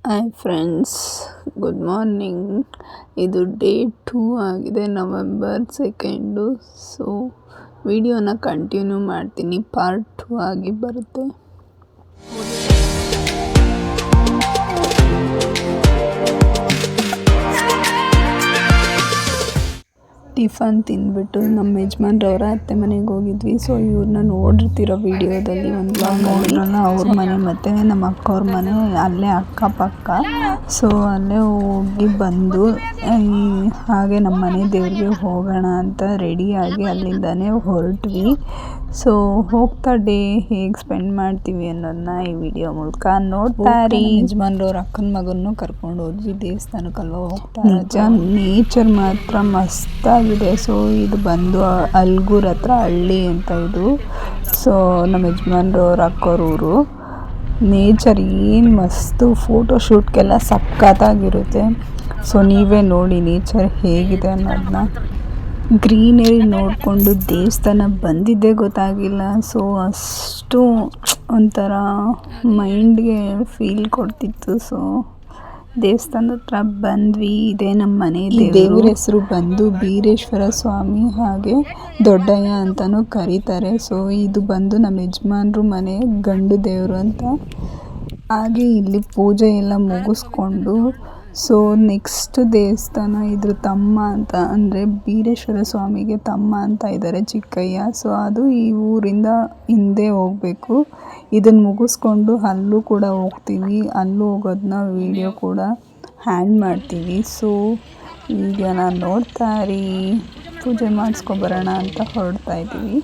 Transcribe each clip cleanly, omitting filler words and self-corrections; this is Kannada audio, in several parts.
Hi friends, good morning. ಇದು ಡೇ 2 ಆಗಿದೆ, ನವೆಂಬರ್ 2. ಸೊ ವಿಡಿಯೋನ ಕಂಟಿನ್ಯೂ ಮಾಡ್ತೀನಿ, ಪಾರ್ಟ್ 2 ಆಗಿ ಬರುತ್ತೆ. ಟಿಫನ್ ತಿಂದ್ಬಿಟ್ಟು ನಮ್ಮ ಯಜಮಾನ್ರವ್ರ ಅತ್ತೆ ಮನೆಗೆ ಹೋಗಿದ್ವಿ. ಸೊ ಇವ್ರನ್ನ ನೋಡಿರ್ತಿರೋ ವಿಡಿಯೋದಲ್ಲಿ ಒಂದು ನೋಡ್ರಲ್ಲ, ಅವ್ರ ಮನೆ ಮತ್ತು ನಮ್ಮ ಅಕ್ಕವ್ರ ಮನೆ ಅಲ್ಲೇ ಅಕ್ಕಪಕ್ಕ. ಸೊ ಅಲ್ಲೇ ಹೋಗಿ ಬಂದು ಹಾಗೆ ನಮ್ಮ ಮನೆ ದೇವ್ರಿಗೆ ಹೋಗೋಣ ಅಂತ ರೆಡಿಯಾಗಿ ಅಲ್ಲಿಂದನೇ ಹೊರಟ್ವಿ. ಸೊ ಹೋಗ್ತಾ ಡೇ ಹೇಗೆ ಸ್ಪೆಂಡ್ ಮಾಡ್ತೀವಿ ಅನ್ನೋದನ್ನ ಈ ವಿಡಿಯೋ ಮೂಲಕ ನೋಡ್ತಾರೆ. ಯಜಮಾನ್ರವ್ರ ಅಕ್ಕನ ಮಗನ್ನು ಕರ್ಕೊಂಡು ಹೋದ್ವಿ ದೇವಸ್ಥಾನಕ್ಕಲ್ವ ಹೋಗ್ತಾ. ನಿಜ ನೇಚರ್ ಮಾತ್ರ ಮಸ್ತಾಗಿದೆ. ಸೊ ಇದು ಬಂದು ಅಲ್ಗೂರ್ ಹತ್ರ ಹಳ್ಳಿ ಅಂತ ಇದು. ಸೊ ನಮ್ಮ ಯಜಮಾನ್ರವ್ರ ಅಕ್ಕವ್ರೂರು. ನೇಚರ್ ಏನು ಮಸ್ತು, ಫೋಟೋಶೂಟ್ಗೆಲ್ಲ ಸಖತ್ತಾಗಿರುತ್ತೆ. ಸೊ ನೀವೇ ನೋಡಿ ನೇಚರ್ ಹೇಗಿದೆ ಅನ್ನೋದನ್ನ. ಗ್ರೀನರಿ ನೋಡಿಕೊಂಡು ದೇವಸ್ಥಾನ ಬಂದಿದ್ದೇ ಗೊತ್ತಾಗಿಲ್ಲ. ಸೊ ಅಷ್ಟು ಒಂಥರ ಮೈಂಡ್ಗೆ ಫೀಲ್ ಕೊಡ್ತಿತ್ತು. ಸೊ ದೇವಸ್ಥಾನದ ಹತ್ರ ಬಂದ್ವಿ. ಇದೇ ನಮ್ಮ ಮನೆ ದೇವ್ರ ಹೆಸರು ಬಂದು ಬೀರೇಶ್ವರ ಸ್ವಾಮಿ, ಹಾಗೆ ದೊಡ್ಡಯ್ಯ ಅಂತಲೂ ಕರೀತಾರೆ. ಸೊ ಇದು ಬಂದು ನಮ್ಮ ಯಜಮಾನ್ರು ಮನೆ ಗಂಡು ದೇವರು ಅಂತ. ಹಾಗೆ ಇಲ್ಲಿ ಪೂಜೆ ಎಲ್ಲ ಮುಗಿಸ್ಕೊಂಡು ಸೊ ನೆಕ್ಸ್ಟ್ ದೇವಸ್ಥಾನ ಇದ್ರ ತಮ್ಮ ಅಂತ, ಅಂದರೆ ಬೀರೇಶ್ವರ ಸ್ವಾಮಿಗೆ ತಮ್ಮ ಅಂತ ಇದ್ದಾರೆ, ಚಿಕ್ಕಯ್ಯ. ಸೊ ಅದು ಈ ಊರಿಂದ ಹಿಂದೆ ಹೋಗಬೇಕು. ಇದನ್ನು ಮುಗಿಸ್ಕೊಂಡು ಅಲ್ಲೂ ಕೂಡ ಹೋಗ್ತೀವಿ. ಅಲ್ಲೂ ಹೋಗೋದನ್ನ ವಿಡಿಯೋ ಕೂಡ ಹ್ಯಾಂಡ್ ಮಾಡ್ತೀವಿ. ಸೊ ಈಗ ನಾನು ನೋಡ್ತಾ ಇರಿ, ಪೂಜೆ ಮಾಡಿಸ್ಕೊಬರೋಣ ಅಂತ ಹೊರಡ್ತಾ ಇದ್ದೀವಿ.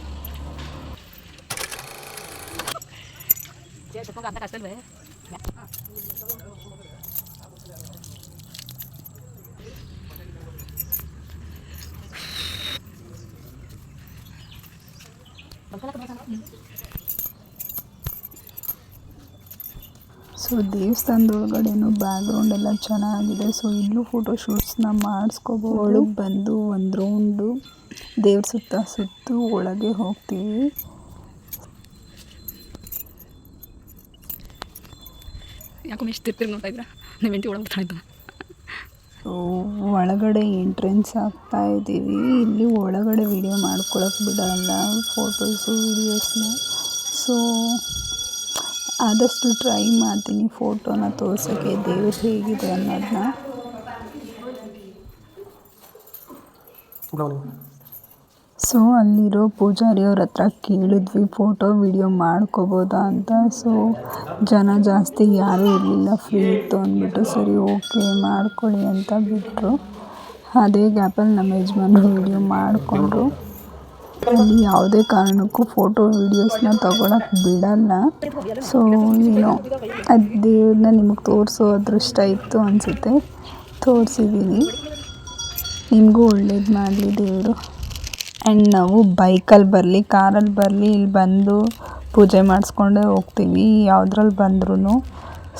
ಸೊ ದೇವಸ್ಥಾನದೊಳಗಡೆನೂ ಬ್ಯಾಕ್ಗ್ರೌಂಡ್ ಎಲ್ಲ ಚೆನ್ನಾಗಿದೆ. ಸೊ ಇಲ್ಲೂ ಫೋಟೋಶೂಟ್ಸ್ನ ಮಾಡಿಸ್ಕೋಬೋದು. ಒಳಗೆ ಬಂದು ಒಂದು ರೌಂಡು ದೇವ್ರ ಸುತ್ತು ಒಳಗೆ ಹೋಗ್ತೀವಿ. ಯಾಕೋ ಎಷ್ಟು ತಿರ್ತಿರ್ ನೋಡ್ತಾ ಇದ್ರ ನೀವು ಎಂಟಿ ಒಳಗೆ ಬರ್ತಾ ಇದ್ದು. ಸೊ ಒಳಗಡೆ ಎಂಟ್ರೆನ್ಸ್ ಆಗ್ತಾ ಇದ್ದೀವಿ. ಇಲ್ಲಿ ಒಳಗಡೆ ವಿಡಿಯೋ ಮಾಡ್ಕೊಳಕ್ಕೆ ಬಿಡಲ್ಲ, ಫೋಟೋಸು ವಿಡಿಯೋಸ್ನ. ಸೊ ಆದಷ್ಟು ಟ್ರೈ ಮಾಡ್ತೀನಿ ಫೋಟೋನ ತೋರ್ಸೋಕ್ಕೆ ದೇವ್ರು ಹೇಗಿದೆ ಅನ್ನೋದನ್ನ. ಸೊ ಅಲ್ಲಿರೋ ಪೂಜಾರಿಯವ್ರ ಹತ್ರ ಕೇಳಿದ್ವಿ ಫೋಟೋ ವಿಡಿಯೋ ಮಾಡ್ಕೋಬೋದಾ ಅಂತ. ಸೊ ಜನ ಜಾಸ್ತಿ ಯಾರೂ ಇರಲಿಲ್ಲ, ಫ್ರೀ ಇತ್ತು ಅಂದ್ಬಿಟ್ಟು ಸರಿ ಓಕೆ ಮಾಡ್ಕೊಳ್ಳಿ ಅಂತ ಬಿಟ್ಟರು. ಅದೇ ಗ್ಯಾಪಲ್ಲಿ ನಮ್ಮ ಯಜಮಾನ್ರು ವಿಡಿಯೋ ಮಾಡಿಕೊಂಡ್ರು. ಅಲ್ಲಿ ಯಾವುದೇ ಕಾರಣಕ್ಕೂ ಫೋಟೋ ವೀಡಿಯೋಸ್ನ ತೊಗೊಳಕ್ಕೆ ಬಿಡಲ್ಲ. ಸೊ ಏನೋ ಅದು ದೇವ್ರನ್ನ ನಿಮಗೆ ತೋರಿಸೋ ಅದೃಷ್ಟ ಇತ್ತು ಅನಿಸುತ್ತೆ, ತೋರಿಸಿದ್ದೀನಿ. ನಿಮಗೂ ಒಳ್ಳೇದು ಮಾಡಲಿ ದೇವರು. ಆ್ಯಂಡ್ ನಾವು ಬೈಕಲ್ಲಿ ಬರಲಿ ಕಾರಲ್ಲಿ ಬರಲಿ ಇಲ್ಲಿ ಬಂದು ಪೂಜೆ ಮಾಡಿಸ್ಕೊಂಡೇ ಹೋಗ್ತೀವಿ ಯಾವುದ್ರಲ್ಲಿ ಬಂದ್ರೂ.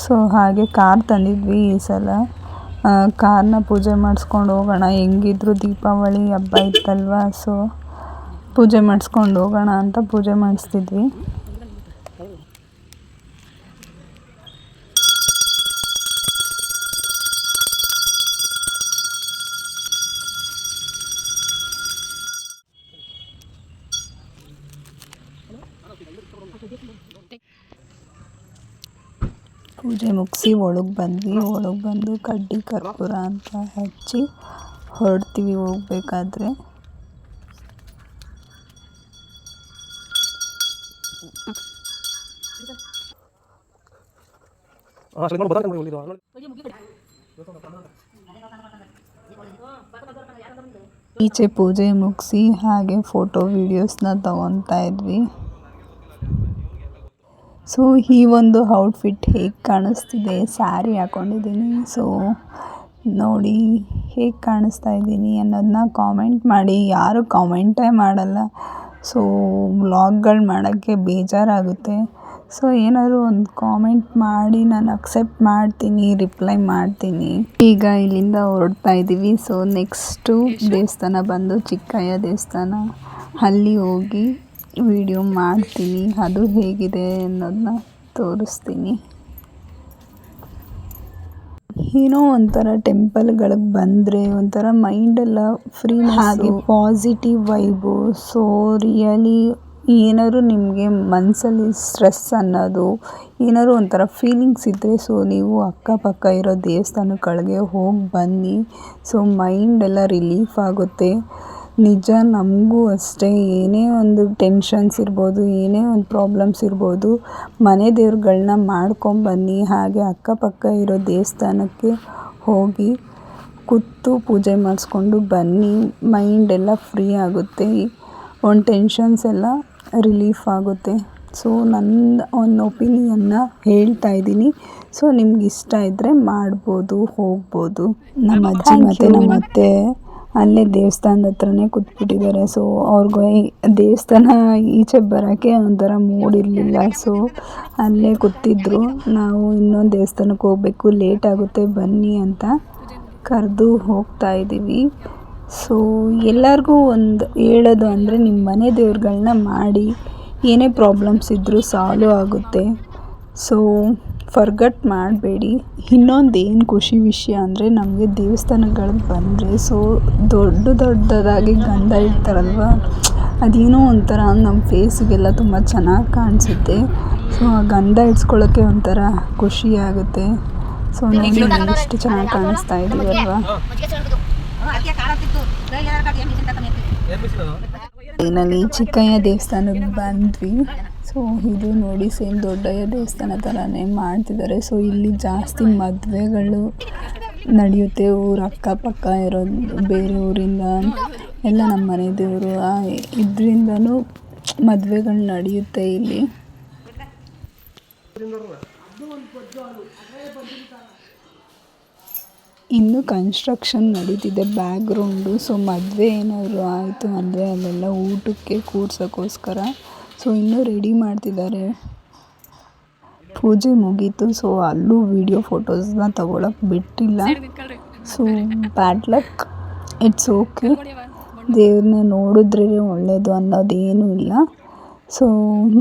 ಸೊ ಹಾಗೆ ಕಾರ್ ತಂದಿದ್ವಿ ಈ ಸಲ. ಕಾರ್ನ ಪೂಜೆ ಮಾಡಿಸ್ಕೊಂಡು ಹೋಗೋಣ, ಹೆಂಗಿದ್ರು ದೀಪಾವಳಿ ಹಬ್ಬ ಇತ್ತಲ್ವ. ಸೊ ಪೂಜೆ ಮಾಡಿಸ್ಕೊಂಡು ಹೋಗೋಣ ಅಂತ ಪೂಜೆ ಮಾಡಿಸ್ತಿದ್ವಿ. ಪೂಜೆ ಮುಗಿಸಿ ಒಳಗೆ ಬಂದ್ವಿ. ಒಳಗೆ ಬಂದು ಕಡ್ಡಿ ಕರ್ಪೂರ ಅಂತ ಹಚ್ಚಿ ಹೊರಡ್ತೀವಿ ಹೋಗ್ಬೇಕಾದ್ರೆ. ಈಚೆ ಪೂಜೆ ಮುಗಿಸಿ ಹಾಗೆ ಫೋಟೋ ವೀಡಿಯೋಸ್ನ ತಗೊತಾ ಇದ್ವಿ. ಸೊ ಈ ಒಂದು ಔಟ್ಫಿಟ್ ಹೇಗೆ ಕಾಣಿಸ್ತಿದೆ, ಸ್ಯಾರಿ ಹಾಕ್ಕೊಂಡಿದ್ದೀನಿ. ಸೊ ನೋಡಿ ಹೇಗೆ ಕಾಣಿಸ್ತಾ ಇದ್ದೀನಿ ಅನ್ನೋದನ್ನ ಕಾಮೆಂಟ್ ಮಾಡಿ. ಯಾರು ಕಾಮೆಂಟೇ ಮಾಡಲ್ಲ. ಸೊ ವ್ಲಾಗ್ಗಳು ಮಾಡೋಕ್ಕೆ ಬೇಜಾರಾಗುತ್ತೆ. ಸೊ ಏನಾದರೂ ಒಂದು ಕಾಮೆಂಟ್ ಮಾಡಿ, ನಾನು ಅಕ್ಸೆಪ್ಟ್ ಮಾಡ್ತೀನಿ, ರಿಪ್ಲೈ ಮಾಡ್ತೀನಿ. ಈಗ ಇಲ್ಲಿಂದ ಹೊರಡ್ತಾ ಇದ್ದೀವಿ. ಸೊ ನೆಕ್ಸ್ಟು ದೇವಸ್ಥಾನ ಬಂದು ಚಿಕ್ಕಯ್ಯ ದೇವಸ್ಥಾನ, ಅಲ್ಲಿ ಹೋಗಿ ವಿಡಿಯೋ ಮಾಡ್ತೀನಿ. ಅದು ಹೇಗಿದೆ ಅನ್ನೋದನ್ನ ತೋರಿಸ್ತೀನಿ. ಏನೋ ಒಂಥರ ಟೆಂಪಲ್ಗಳಿಗೆ ಬಂದರೆ ಒಂಥರ ಮೈಂಡೆಲ್ಲ ಫ್ರೀ, ಹಾಗೆ ಪಾಸಿಟಿವ್ ವೈಬು. ಸೊ ರಿಯಲಿ ಏನಾದ್ರು ನಿಮಗೆ ಮನಸ್ಸಲ್ಲಿ ಸ್ಟ್ರೆಸ್ ಅನ್ನೋದು ಏನಾದ್ರು ಒಂಥರ ಫೀಲಿಂಗ್ಸ್ ಇದ್ದರೆ ಸೊ ನೀವು ಅಕ್ಕಪಕ್ಕ ಇರೋ ದೇವಸ್ಥಾನಗಳಿಗೆ ಹೋಗಿ ಬನ್ನಿ. ಸೊ ಮೈಂಡೆಲ್ಲ ರಿಲೀಫ್ ಆಗುತ್ತೆ. ನಿಜ ನಮಗೂ ಅಷ್ಟೇ, ಏನೇ ಒಂದು ಟೆನ್ಷನ್ಸ್ ಇರ್ಬೋದು, ಏನೇ ಒಂದು ಪ್ರಾಬ್ಲಮ್ಸ್ ಇರ್ಬೋದು, ಮನೆ ದೇವ್ರುಗಳನ್ನ ಮಾಡ್ಕೊಂಬನ್ನಿ. ಹಾಗೆ ಅಕ್ಕಪಕ್ಕ ಇರೋ ದೇವಸ್ಥಾನಕ್ಕೆ ಹೋಗಿ ಕೂತು ಪೂಜೆ ಮಾಡಿಸ್ಕೊಂಡು ಬನ್ನಿ. ಮೈಂಡೆಲ್ಲ ಫ್ರೀ ಆಗುತ್ತೆ, ಒಂದು ಟೆನ್ಷನ್ಸ್ ಎಲ್ಲ ರಿಲೀಫ್ ಆಗುತ್ತೆ. ಸೊ ನನ್ನ ಒಂದು ಒಪಿನಿಯನ್ನ ಹೇಳ್ತಾ ಇದ್ದೀನಿ. ಸೊ ನಿಮ್ಗೆ ಇಷ್ಟ ಇದ್ದರೆ ಮಾಡ್ಬೋದು, ಹೋಗ್ಬೋದು. ನಮ್ಮ ಅಜ್ಜಿ ಮತ್ತು ನಮ್ಮ ಅತ್ತೆ ಅಲ್ಲೇ ದೇವಸ್ಥಾನದ ಹತ್ರನೇ ಕೂತ್ಬಿಟ್ಟಿದ್ದಾರೆ. ಸೊ ಅವ್ರಿಗೆ ದೇವಸ್ಥಾನ ಈಚೆ ಬರೋಕ್ಕೆ ಒಂಥರ ಮೂಡಿರಲಿಲ್ಲ. ಸೊ ಅಲ್ಲೇ ಕೂತಿದ್ರು. ನಾವು ಇನ್ನೊಂದು ದೇವಸ್ಥಾನಕ್ಕೆ ಹೋಗಬೇಕು, ಲೇಟ್ ಆಗುತ್ತೆ ಬನ್ನಿ ಅಂತ ಕರೆದು ಹೋಗ್ತಾ ಇದ್ದೀವಿ. ಸೊ ಎಲ್ಲರಿಗೂ ಒಂದು ಹೇಳೋದು ಅಂದರೆ ನಿಮ್ಮ ಮನೆ ದೇವ್ರುಗಳನ್ನ ಮಾಡಿ, ಏನೇ ಪ್ರಾಬ್ಲಮ್ಸ್ ಇದ್ದರೂ ಸಾಲ್ವ್ ಆಗುತ್ತೆ. ಸೊ ಫರ್ಗಟ್ ಮಾಡಬೇಡಿ. ಇನ್ನೊಂದು ಏನು ಖುಷಿ ವಿಷಯ ಅಂದರೆ ನಮಗೆ ದೇವಸ್ಥಾನಗಳಿಗೆ ಬಂದರೆ ಸೊ ದೊಡ್ಡದಾಗಿ ಗಂಧ ಇಡ್ತಾರಲ್ವ, ಅದೇನೋ ಒಂಥರ ನಮ್ಮ ಫೇಸಿಗೆಲ್ಲ ತುಂಬ ಚೆನ್ನಾಗಿ ಕಾಣಿಸುತ್ತೆ. ಸೊ ಆ ಗಂಧ ಇಡ್ಸ್ಕೊಳ್ಳೋಕ್ಕೆ ಒಂಥರ ಖುಷಿ ಆಗುತ್ತೆ. ಸೊ ನೋಡಿ ಎಷ್ಟು ಚೆನ್ನಾಗಿ ಕಾಣಿಸ್ತಾ ಇದ್ದೀವಲ್ವಾ. ಏನಲ್ಲಿ ಚಿಕ್ಕಯ್ಯ ದೇವಸ್ಥಾನಕ್ಕೆ ಬಂದ್ವಿ. ಸೊ ಇದು ನೋಡಿ ಸೇಮ್ ದೊಡ್ಡಯ್ಯ ದೇವಸ್ಥಾನ ಥರನೇ ಮಾಡ್ತಿದ್ದಾರೆ. ಸೊ ಇಲ್ಲಿ ಜಾಸ್ತಿ ಮದುವೆಗಳು ನಡೆಯುತ್ತೆ. ಊರ ಅಕ್ಕಪಕ್ಕ ಇರೋದು ಬೇರೆ ಊರಿಂದ ಎಲ್ಲ ನಮ್ಮ ಮನೆ ದೇವರು ಇದರಿಂದನೂ ಮದುವೆಗಳು ನಡೆಯುತ್ತೆ ಇಲ್ಲಿ. ಇನ್ನು ಕನ್ಸ್ಟ್ರಕ್ಷನ್ ನಡೀತಿದೆ ಬ್ಯಾಕ್ಗ್ರೌಂಡು. ಸೊ ಮದುವೆ ಏನಾದರೂ ಆಯಿತು ಅಂದರೆ ಅಲ್ಲೆಲ್ಲ ಊಟಕ್ಕೆ ಕೂರ್ಸೋಕ್ಕೋಸ್ಕರ ಸೊ ಇನ್ನೂ ರೆಡಿ ಮಾಡ್ತಿದ್ದಾರೆ. ಪೂಜೆ ಮುಗೀತು. ಸೊ ಅಲ್ಲೂ ವೀಡಿಯೋ ಫೋಟೋಸ್ನ ತಗೊಳಕ್ಕೆ ಬಿಟ್ಟಿಲ್ಲ. So bad luck, it's okay. ದೇವ್ರನ್ನ ನೋಡಿದ್ರೆ ಒಳ್ಳೆಯದು ಅನ್ನೋದೇನೂ ಇಲ್ಲ. ಸೊ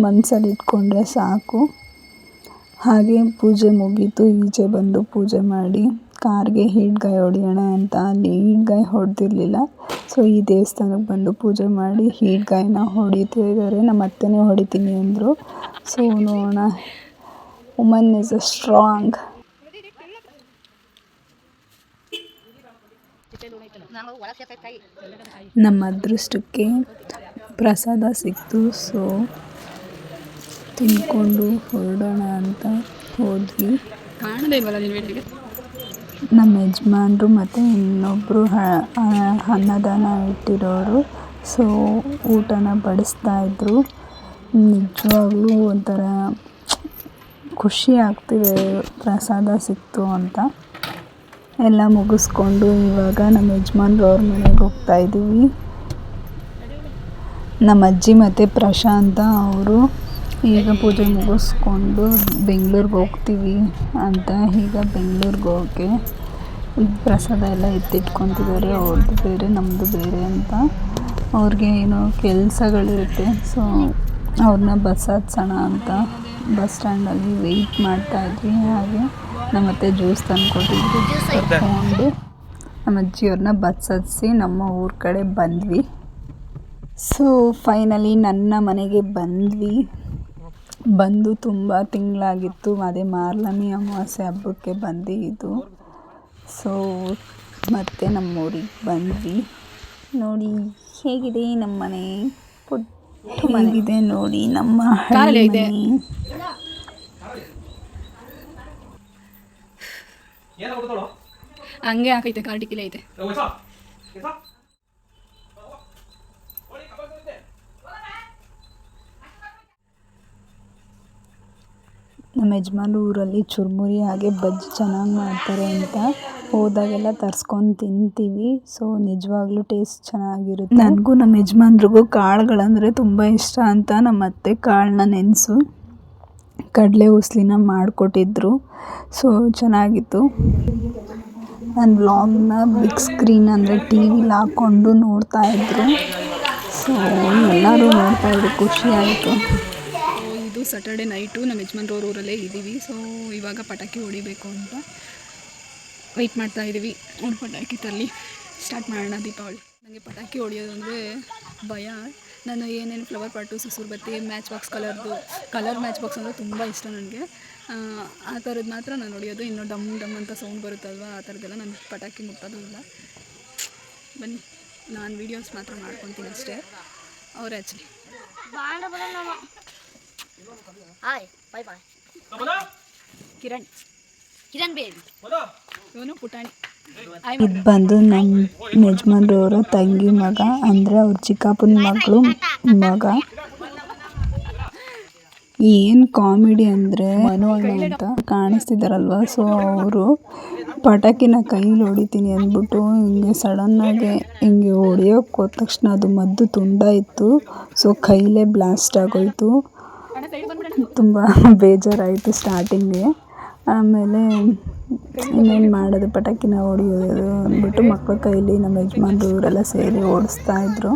ಮನಸ್ಸಲ್ಲಿ ಇಟ್ಕೊಂಡ್ರೆ ಸಾಕು. ಹಾಗೆ ಪೂಜೆ ಮುಗೀತು. ಈಚೆ ಬಂದು ಪೂಜೆ ಮಾಡಿ ಕಾರ್ಗೆ ಹೀಡ್ಗಾಯಿ ಹೊಡೆಯೋಣ ಅಂತ ಅಲ್ಲಿ ಹೀಡ್ಗಾಯಿ ಹೊಡೆದಿರಲಿಲ್ಲ. ಸೊ ಈ ದೇವಸ್ಥಾನಕ್ಕೆ ಬಂದು ಪೂಜೆ ಮಾಡಿ ಹೀಡ್ಗಾಯಿನ ಹೊಡಿತಿದ್ದಾರೆ. ನಮ್ಮ ಅತ್ತೆನೇ ಹೊಡಿತೀನಿ ಅಂದರು. ಸೊ ನೋಡೋಣ, ವುಮನ್ ಇಸ್ ಅ ಸ್ಟ್ರಾಂಗ್. ನಮ್ಮ ಅದೃಷ್ಟಕ್ಕೆ ಪ್ರಸಾದ ಸಿಕ್ತು. ಸೊ ತಿಂದ್ಕೊಂಡು ಹೊರಡೋಣ ಅಂತ ಹೋದ್ವಿ. ನಮ್ಮ ಯಜಮಾನ್ರು ಮತ್ತು ಇನ್ನೊಬ್ಬರು ಅನ್ನದಾನ ಇಟ್ಟಿರೋರು ಸೊ ಊಟನ ಬಡಿಸ್ತಾಯಿದ್ರು. ನಿಜವಾಗ್ಲೂ ಒಂಥರ ಖುಷಿ ಆಗ್ತಿದೆ ಪ್ರಸಾದ ಸಿಕ್ತು ಅಂತ. ಎಲ್ಲ ಮುಗಿಸ್ಕೊಂಡು ಇವಾಗ ನಮ್ಮ ಯಜಮಾನ್ರು ಅವ್ರ ಮನೆಗೆ ಹೋಗ್ತಾಯಿದ್ದೀವಿ. ನಮ್ಮ ಅಜ್ಜಿ ಮತ್ತು ಪ್ರಶಾಂತ ಅವರು ಈಗ ಪೂಜೆ ಮುಗಿಸ್ಕೊಂಡು ಬೆಂಗಳೂರಿಗೆ ಹೋಗ್ತೀವಿ ಅಂತ ಈಗ ಬೆಂಗಳೂರಿಗೆ ಹೋಗಿ ಪ್ರಸಾದ ಎಲ್ಲ ಎತ್ತಿಟ್ಕೊತಿದ್ದಾರೆ. ಅವ್ರದ್ದು ಬೇರೆ ನಮ್ಮದು ಬೇರೆ ಅಂತ. ಅವ್ರಿಗೆ ಏನೋ ಕೆಲಸಗಳಿರುತ್ತೆ. ಸೊ ಅವ್ರನ್ನ ಬಸ್ ಹತ್ಸೋಣ ಅಂತ ಬಸ್ ಸ್ಟ್ಯಾಂಡಲ್ಲಿ ವೆಯ್ಟ್ ಮಾಡ್ತಾಯಿದ್ವಿ. ಹಾಗೆ ನಮ್ಮ ಅತ್ತೆ ಜ್ಯೂಸ್ ತಂದುಕೊಟ್ಟಿದ್ರು. ಜ್ಯೂಸ್ ಕರ್ಕೊಂಡು ನಮ್ಮ ಅಜ್ಜಿಯವ್ರನ್ನ ಬಸ್ ಹತ್ತಿಸಿ ನಮ್ಮ ಊರ ಕಡೆ ಬಂದ್ವಿ. ಸೊ ಫೈನಲಿ ನನ್ನ ಮನೆಗೆ ಬಂದು ತುಂಬ ತಿಂಗಳಾಗಿತ್ತು. ಅದೇ ಮಾರ್ಲಮಿ ಅಮಾವಾಸ್ಯೆ ಹಬ್ಬಕ್ಕೆ ಬಂದಿದ್ದು. ಸೊ ಮತ್ತೆ ನಮ್ಮೂರಿಗೆ ಬಂದ್ವಿ. ನೋಡಿ ಹೇಗಿದೆ ನಮ್ಮ ಮನೆ, ಪುಟ್ಟ ಮನೆಗಿದೆ ನೋಡಿ ನಮ್ಮ ಹಳ್ಳಿ ಮನೆ. ಹಂಗೆ ಹಾಕೈತೆ ಕಾರ್ ಟಿಕ್ಕಿಲೆ ಐತೆ. ನಮ್ಮ ಯಜಮಾನ್ರು ಊರಲ್ಲಿ ಚುರುಮುರಿ ಹಾಗೆ ಬಜ್ಜಿ ಚೆನ್ನಾಗಿ ಮಾಡ್ತಾರೆ ಅಂತ ಹೋದಾಗೆಲ್ಲ ತರಿಸ್ಕೊಂಡು ತಿಂತೀವಿ. ಸೊ ನಿಜವಾಗ್ಲೂ ಟೇಸ್ಟ್ ಚೆನ್ನಾಗಿರುತ್ತೆ. ನನಗೂ ನಮ್ಮ ಯಜಮಾನ್ರಿಗೂ ಕಾಳುಗಳಂದರೆ ತುಂಬ ಇಷ್ಟ ಅಂತ ನಮ್ಮ ಅತ್ತೆ ಕಾಳನ್ನ ನೆನೆಸು ಕಡಲೆ ಉಸ್ಲಿನ ಮಾಡಿಕೊಟ್ಟಿದ್ರು. ಸೊ ಚೆನ್ನಾಗಿತ್ತು. ನನ್ನ ವ್ಲಾಗ್ನ ಬಿಗ್ ಸ್ಕ್ರೀನ್ ಅಂದರೆ ಟಿ ವಿಲಿ ಹಾಕ್ಕೊಂಡು ನೋಡ್ತಾಯಿದ್ರು. ಸೊ ಎಲ್ಲರೂ ನೋಡ್ತಾಯಿದ್ರು, ಖುಷಿ ಆಯಿತು. ಇದು ಸ್ಯಾಟರ್ಡೆ ನೈಟು ನಮ್ಮ ಯಜಮಾನ್ರವ್ರ ಊರಲ್ಲೇ ಇದ್ದೀವಿ. ಸೊ ಇವಾಗ ಪಟಾಕಿ ಹೊಡಿಬೇಕು ಅಂತ ವೆಯ್ಟ್ ಮಾಡ್ತಾ ಇದ್ದೀವಿ. ಒಂದು ಪಟಾಕಿ ತರಲಿ ಸ್ಟಾರ್ಟ್ ಮಾಡೋಣ ದೀಪಾವಳಿ. ನನಗೆ ಪಟಾಕಿ ಹೊಡೆಯೋದು ಅಂದರೆ ಭಯ. ನಾನು ಏನೇನು ಫ್ಲವರ್ ಪಾಟು, ಸುಸುರು ಬತ್ತಿ, match box colour match box ಅಂದರೆ ತುಂಬ ಇಷ್ಟ ನನಗೆ. ಆ ಥರದ್ದು ಮಾತ್ರ ನಾನು ಹೊಡೆಯೋದು. ಇನ್ನು ಡಮ್ ಡಮ್ ಅಂತ ಸೌಂಡ್ ಬರುತ್ತಲ್ವ, ಆ ಥರದ್ದೆಲ್ಲ ನಾನು ಪಟಾಕಿ ಮುಟ್ಟೋದು ಇಲ್ಲ. ಬನ್ನಿ, ನಾನು ವೀಡಿಯೋಸ್ ಮಾತ್ರ ಮಾಡ್ಕೊತೀನಿ ಅಷ್ಟೇ, ಅವರೇ ಹಚ್ಚಲಿ. ಕಿರಣ್ ಬೇಬಿ ಇವನು ಪುಟಾಣಿ. ಇದು ಬಂದು ನಮ್ಮ ಯಜಮಾನ್ರವರ ತಂಗಿ ಮಗ, ಅಂದರೆ ಅವ್ರ ಚಿಕ್ಕಪ್ಪನ ಮಗಳು ಮಗ. ಏನು ಕಾಮಿಡಿ ಅಂದರೆ ಮನು ಅಣ್ಣ ಅಂತ ಕಾಣಿಸ್ತಿದ್ದಾರಲ್ವ, ಸೊ ಅವರು ಪಟಾಕಿನ ಕೈಲಿ ಹೊಡಿತೀನಿ ಅಂದ್ಬಿಟ್ಟು ಹಿಂಗೆ ಸಡನ್ನಾಗಿ ಹಿಂಗೆ ಹೊಡಿಯೋಕೆ ಹೋದ ತಕ್ಷಣ ಅದು ಮದ್ದು ತುಂಡ ಇತ್ತು, ಸೊ ಕೈಲೇ ಬ್ಲಾಸ್ಟ್ ಆಗೋಯ್ತು. ತುಂಬ ಬೇಜಾರಾಯಿತು ಸ್ಟಾರ್ಟಿಂಗ್ಗೆ. ಆಮೇಲೆ ಇನ್ನೇನು ಮಾಡೋದು, ಪಟಾಕಿನ ಹೊಡಿಯೋದು ಅಂದ್ಬಿಟ್ಟು ಮಕ್ಕಳ ಕೈಲಿ ನಮ್ಮ ಯಜಮಾನ್ರು ಇವರೆಲ್ಲ ಸೇರಿ ಓಡಿಸ್ತಾಯಿದ್ರು.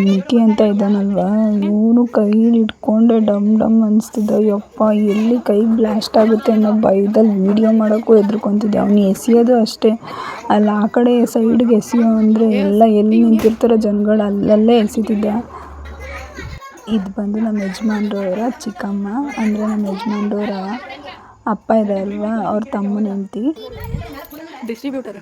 ನಿಕ್ಕಿ ಅಂತ ಇದ್ದಾನಲ್ವ, ಇವನು ಕೈಲಿ ಇಟ್ಕೊಂಡೆ ಡಮ್ ಡಮ್ ಅನಿಸ್ತಿದ್ದ. ಯಪ್ಪ, ಎಲ್ಲಿ ಕೈ ಬ್ಲಾಸ್ಟ್ ಆಗುತ್ತೆ ಅನ್ನೋ ಭಯದಲ್ಲಿ ವೀಡಿಯೋ ಮಾಡೋಕ್ಕೂ ಹೆದ್ರ್ಕೊತಿದ್ದೆ. ಅವನು ಎಸೆಯೋದು ಅಷ್ಟೇ, ಅಲ್ಲಿ ಆ ಕಡೆ ಸೈಡ್ಗೆ ಎಸೆಯೋ ಅಂದರೆ ಎಲ್ಲ ಎಲ್ಲಿ ನಿಂತಿರ್ತಾರೋ ಜನಗಳು ಅಲ್ಲಲ್ಲೇ ಎಸಿತಿದ್ದ. ಇದು ಬಂದು ನಮ್ಮ ಯಜಮಾನ್ರವರ ಚಿಕ್ಕಮ್ಮ, ಅಂದರೆ ನಮ್ಮ ಯಜಮಾನ್ರವರ ಅಪ್ಪ ಇದೆ ಅಲ್ವಾ, ಅವ್ರ ತಮ್ಮನ ಹೆಂಡತಿ. ಡಿಸ್ಟ್ರಿಬ್ಯೂಟರ್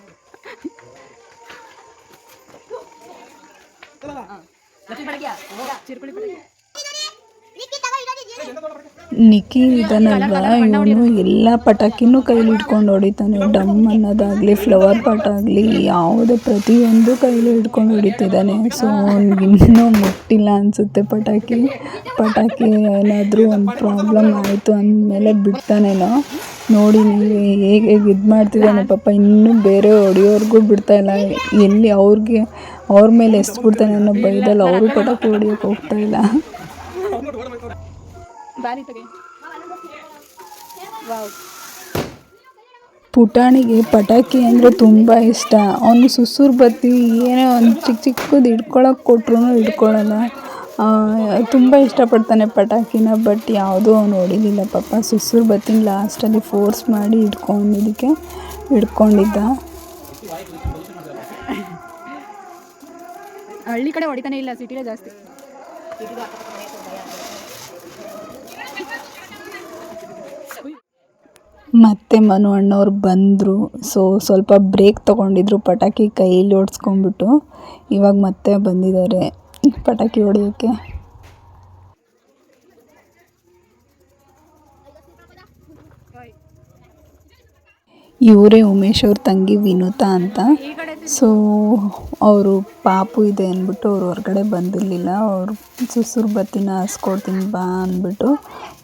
ನಿಕ್ಕಿ ಇದನ್ನಲ್ವ, ಇವನು ಎಲ್ಲ ಪಟಾಕಿನೂ ಕೈಲಿ ಹಿಡ್ಕೊಂಡು ಹೊಡಿತಾನೆ. ಡಮ್ ಅನ್ನೋದಾಗಲಿ, ಫ್ಲವರ್ ಪಾಟ್ ಆಗಲಿ, ಯಾವುದೇ ಪ್ರತಿಯೊಂದು ಕೈಲಿ ಹಿಡ್ಕೊಂಡು ಹೊಡಿತಿದ್ದಾನೆ. ಸೊ ಅವ್ನಿಗಿನ್ನೂ ಮುಟ್ಟಿಲ್ಲ ಅನಿಸುತ್ತೆ ಪಟಾಕಿ ಏನಾದರೂ ಒಂದು ಪ್ರಾಬ್ಲಮ್ ಆಯಿತು ಅಂದಮೇಲೆ ಬಿಡ್ತಾನೇನೋ. ನೋಡಿ ನೀವು ಹೇಗೆ ಇದು ಮಾಡ್ತಿದ್ದಾನೆ ಪಾಪ, ಇನ್ನೂ ಬೇರೆ ಹೊಡಿಯೋರ್ಗೂ ಬಿಡ್ತಾಯಿಲ್ಲ. ಎಲ್ಲಿ ಅವ್ರ ಮೇಲೆ ಎಷ್ಟು ಬಿಡ್ತಾನೆ ಅನ್ನೋ ಭಯದಲ್ಲಿ ಅವರು ಪಟಾಕಿ ಹೊಡಿಯೋಕೆ ಹೋಗ್ತಾಯಿಲ್ಲ. ಪುಟಾಣಿಗೆ ಪಟಾಕಿ ಅಂದರೆ ತುಂಬ ಇಷ್ಟ. ಅವನು ಸುಸುರು ಬತ್ತಿ ಏನೇ ಒಂದು ಚಿಕ್ಕದು ಹಿಡ್ಕೊಳಕ್ಕೆ ಕೊಟ್ಟರು ಹಿಡ್ಕೊಳ್ಳಲ್ಲ. ತುಂಬ ಇಷ್ಟಪಡ್ತಾನೆ ಪಟಾಕಿನ. ಬಟ್ ಯಾವುದೂ ಅವನು ಹೊಡಿಲಿಲ್ಲ ಪಾಪ. ಸುಸುರು ಬತ್ತಿನ ಲಾಸ್ಟಲ್ಲಿ ಫೋರ್ಸ್ ಮಾಡಿ ಹಿಡ್ಕೊಂಡಿದ್ದ. ಹಳ್ಳಿ ಕಡೆ ಹೊಡಿತಾನೆ ಇಲ್ಲ, ಸಿಟಿಲೇ ಜಾಸ್ತಿ. ಮತ್ತೆ ಮನು ಅಣ್ಣವ್ರು ಬಂದರು. ಸೊ ಸ್ವಲ್ಪ ಬ್ರೇಕ್ ತೊಗೊಂಡಿದ್ರು ಪಟಾಕಿ ಕೈಯಲ್ಲಿ ಹೊಡ್ಸ್ಕೊಂಡ್ಬಿಟ್ಟು. ಇವಾಗ ಮತ್ತೆ ಬಂದಿದ್ದಾರೆ ಪಟಾಕಿ ಹೊಡೆಯೋಕ್ಕೆ. ಇವರೇ ಉಮೇಶ್ ಅವ್ರ ತಂಗಿ ವಿನುತಾ ಅಂತ. ಸೊ ಅವರು ಪಾಪು ಇದೆ ಅಂದ್ಬಿಟ್ಟು ಅವ್ರು ಹೊರಗಡೆ ಬಂದಿರಲಿಲ್ಲ. ಅವರು ಸುಸುರು ಬತ್ತಿನ ಹಚ್ಕೊಡ್ತೀನಿ ಬಾ ಅಂದ್ಬಿಟ್ಟು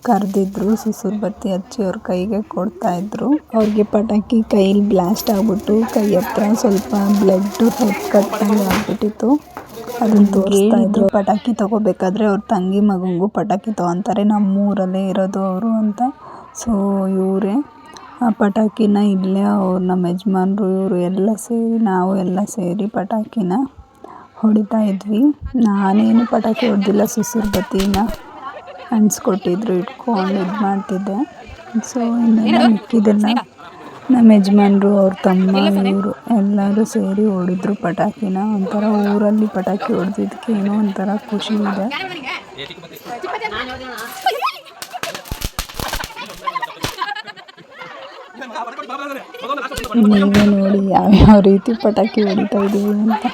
ಕರೆದಿದ್ರು. ಸುಸುರು ಬತ್ತಿ ಹಚ್ಚಿ ಅವ್ರ ಕೈಗೆ ಕೊಡ್ತಾಯಿದ್ರು. ಅವ್ರಿಗೆ ಪಟಾಕಿ ಕೈಲಿ ಬ್ಲಾಸ್ಟ್ ಆಗಿಬಿಟ್ಟು ಕೈ ಹತ್ರ ಸ್ವಲ್ಪ ಬ್ಲಡ್ಡು ಕಟ್ಟಂಗೆ ಆಗಿಬಿಟ್ಟಿತ್ತು. ಅದನ್ನು ತೋರಿಸ್ತಾ ಇದ್ರು. ಪಟಾಕಿ ತೊಗೋಬೇಕಾದ್ರೆ ಅವ್ರ ತಂಗಿ ಮಗನಿಗೂ ಪಟಾಕಿ ತೊಗೊತಾರೆ, ನಮ್ಮೂರಲ್ಲೇ ಇರೋದು ಅವರು ಅಂತ. ಸೊ ಇವರೇ ಆ ಪಟಾಕಿನ ಇಲ್ಲೇ ಅವ್ರು ನಮ್ಮ ಯಜಮಾನ್ರು ಇವರು ನಾವು ಎಲ್ಲ ಸೇರಿ ಪಟಾಕಿನ ಹೊಡಿತಾ ಇದ್ವಿ. ನಾನೇನು ಪಟಾಕಿ ಹೊಡೆದಿಲ್ಲ, ಸುಸುರು ಬತ್ತಿನ ಅಂಟಿಸ್ಕೊಟ್ಟಿದ್ರು, ಇಟ್ಕೊಂಡು ಇದು ಮಾಡ್ತಿದ್ದೆ. ಸೊ ಇನ್ನೆಲ್ಲ ಮಿಕ್ಕಿದ್ದೆಲ್ಲ ನಮ್ಮ ಯಜಮಾನ್ರು ಅವ್ರ ತಮ್ಮ ಇವರು ಎಲ್ಲರೂ ಸೇರಿ ಹೊಡಿದ್ರು ಪಟಾಕಿನ. ಒಂಥರ ಊರಲ್ಲಿ ಪಟಾಕಿ ಹೊಡೆದಿದ್ದಕ್ಕೆ ಏನೋ ಒಂಥರ ಖುಷಿ ಇದೆ. ನೀವೇ ನೋಡಿ ಯಾವ್ಯಾವ ರೀತಿ ಪಟಾಕಿ ಹೊಡಿತಾ ಇದ್ದೀವಿ ಅಂತ.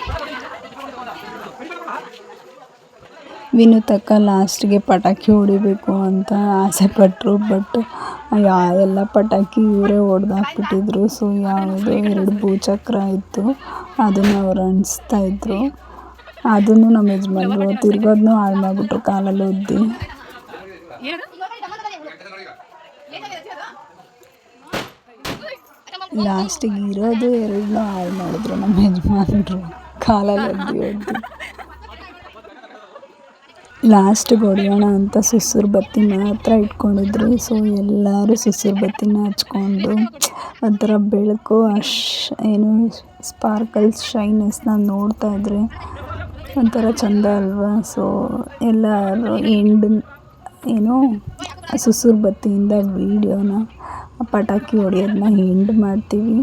ವಿನುತಕ್ಕ ಲಾಸ್ಟ್ಗೆ ಪಟಾಕಿ ಹೊಡಿಬೇಕು ಅಂತ ಆಸೆ ಪಟ್ಟರು. ಬಟ್ ಎಲ್ಲ ಪಟಾಕಿ ಇವರೇ ಹೊಡೆದಾಕ್ಬಿಟ್ಟಿದ್ರು. ಸೊ ಯಾವುದೋ 2 ಭೂಚಕ್ರ ಇತ್ತು, ಅದನ್ನು ಅವ್ರು ಅಂಟಿಸ್ತಾ ಇದ್ರು. ಅದನ್ನು ನಮ್ಮ ಯಜಮಾನ್ರು ತಿರ್ಗೋದನ್ನೂ ಹಾಳು ಮಾಡಿಬಿಟ್ರು ಕಾಲಲ್ಲಿ ಒದ್ದಿ. ಲಾಸ್ಟಿಗೆ ಇರೋದು 2 ಹಾಳು ಮಾಡಿದ್ರು ನಮ್ಮ ಯಜಮಾನ್ರು ಕಾಲಲ್ಲಿ ಒದ್ದಿ. ಲಾಸ್ಟಿಗೆ ಹೊಡೆಯೋಣ ಅಂತ ಸುಸುರು ಬತ್ತಿ ಮಾತ್ರ ಇಟ್ಕೊಂಡಿದ್ರು. ಸೊ ಎಲ್ಲರೂ ಸುಸುರು ಬತ್ತಿನ ಹಚ್ಕೊಂಡು ಒಂಥರ ಬೆಳಕು ಏನು ಸ್ಪಾರ್ಕಲ್ಸ್ ಶೈನೆಸ್ನ ನೋಡ್ತಾ ಇದ್ರೆ ಒಂಥರ ಚೆಂದ ಅಲ್ವಾ. ಸೊ ಎಲ್ಲರೂ ಸುಸುರು ಬತ್ತಿಯಿಂದ ವೀಡಿಯೋನ ಆ ಪಟಾಕಿ ಹೊಡಿಯೋದನ್ನ ಎಂಡ್ ಮಾಡ್ತೀವಿ.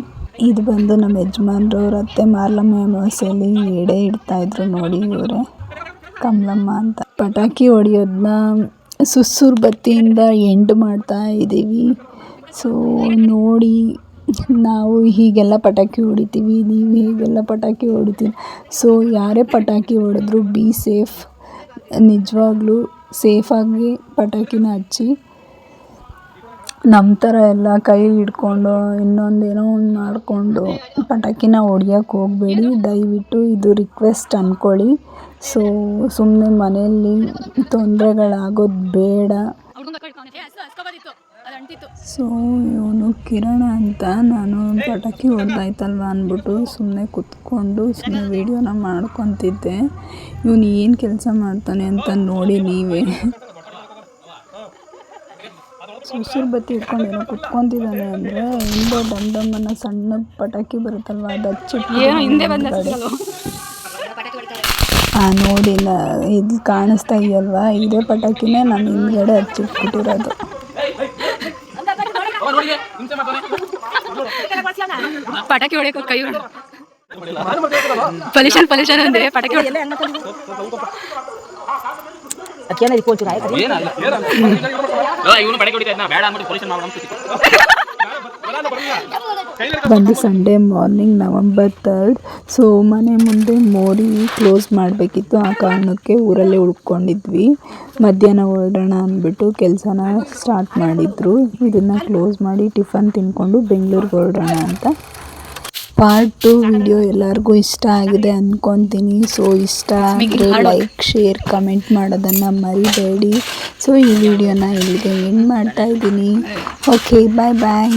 ಇದು ಬಂದು ನಮ್ಮ ಯಜಮಾನ್ರವ್ರ ಅತ್ತೆ ಮಾರ್ಲಮ್ಮ ಅಮಾವಾಸ್ಯೆಯಲ್ಲಿ ಎಡೆ ಇಡ್ತಾಯಿದ್ರು ನೋಡಿ, ಇವರೇ ಕಮಲಮ್ಮ ಅಂತ. ಪಟಾಕಿ ಹೊಡಿಯೋದನ್ನ ಸುಸುರು ಬತ್ತಿಯಿಂದ ಎಂಡ್ ಮಾಡ್ತಾ ಇದ್ದೀವಿ. ಸೊ ನೋಡಿ, ನಾವು ಹೀಗೆಲ್ಲ ಪಟಾಕಿ ಹೊಡಿತೀವಿ, ನೀವು ಹೀಗೆಲ್ಲ ಪಟಾಕಿ ಹೊಡಿತೀವಿ. ಸೊ ಯಾರೇ ಪಟಾಕಿ ಹೊಡೆದ್ರು ಬಿ ಸೇಫ್, ನಿಜವಾಗ್ಲೂ ಸೇಫಾಗಿ ಪಟಾಕಿನ ಹಚ್ಚಿ. ನಮ್ಮ ಥರ ಎಲ್ಲ ಕೈಲಿ ಹಿಡ್ಕೊಂಡು ಇನ್ನೊಂದೇನೋ ಒಂದು ಮಾಡಿಕೊಂಡು ಪಟಾಕಿನ ಹೊಡ್ಯೋಕ್ಕೆ ಹೋಗಬೇಡಿ ದಯವಿಟ್ಟು, ಇದು ರಿಕ್ವೆಸ್ಟ್ ಅಂದ್ಕೊಳ್ಳಿ. ಸೊ ಸುಮ್ಮನೆ ಮನೆಯಲ್ಲಿ ತೊಂದರೆಗಳಾಗೋದು ಬೇಡ. ಸೊ ಇವನು ಕಿರಣ ಅಂತ, ನಾನು ಪಟಾಕಿ ಹೊಡೆದಾಯ್ತಲ್ವ ಅಂದ್ಬಿಟ್ಟು ಸುಮ್ಮನೆ ಕುತ್ಕೊಂಡು ಸುಮ್ಮನೆ ವೀಡಿಯೋನ ಮಾಡ್ಕೊತಿದ್ದೆ. ಇವನು ಏನು ಕೆಲಸ ಮಾಡ್ತಾನೆ ಅಂತ ನೋಡಿ ನೀವೇ. ಸುಸುರು ಬತ್ತಿ ಇಟ್ಕೊಂಡು ಏನೋ ಕುತ್ಕೊತಿದ್ದಾನೆ ಅಂದರೆ ಹಿಂದೆ ಡಮ್ ಡಮ್ ಅನ್ನೋ ಸಣ್ಣ ಪಟಾಕಿ ಬರುತ್ತಲ್ವ, ಅದು ಹಚ್ಚಿಟ್ಟು ನೋಡಿ ಇದು ಕಾಣಿಸ್ತಾ ಇದೆಯಲ್ವಾ, ಇದೇ ಪಟಾಕಿನೇ ನಾನು ಹಿಂದ್ಗಡೆ ಹಚ್ಚಿಟ್ಬಿಟ್ಟಿರೋದು. ಪಟಾಕಿ ಹೊಡೆಯಕ್ಕೆ ಕೈ ಪೊಲ್ಯೂಷನ್ ಅಂದ್ರೆ ಪಟಾಕಿ ಬಂದು Sunday morning November 3rd. So ಮನೆ ಮುಂದೆ ಮೋರಿ ಕ್ಲೋಸ್ ಮಾಡಬೇಕಿತ್ತು, ಆ ಕಾರಣಕ್ಕೆ ಊರಲ್ಲೇ ಉಳ್ಕೊಂಡಿದ್ವಿ. ಮಧ್ಯಾಹ್ನ ಹೊರಡೋಣ ಅಂದ್ಬಿಟ್ಟು ಕೆಲಸನ ಸ್ಟಾರ್ಟ್ ಮಾಡಿದ್ರು. ಇದನ್ನು ಕ್ಲೋಸ್ ಮಾಡಿ ಟಿಫನ್ ತಿನ್ಕೊಂಡು ಬೆಂಗಳೂರಿಗೆ ಹೊರಡೋಣ ಅಂತ. ಪಾರ್ಟ್ 2 ವಿಡಿಯೋ ಎಲ್ಲರಿಗೂ ಇಷ್ಟ ಆಗಿದೆ ಅಂದ್ಕೊತೀನಿ. ಸೊ ಇಷ್ಟ ಆದರೆ ಲೈಕ್, ಶೇರ್, ಕಮೆಂಟ್ ಮಾಡೋದನ್ನು ಮರಿಬೇಡಿ. ಸೊ ಈ ವಿಡಿಯೋನ ಇಲ್ಲಿಗೆ ಎಂಡ್ ಮಾಡ್ತಾ ಇದ್ದೀನಿ. ಓಕೆ, ಬಾಯ್ ಬಾಯ್.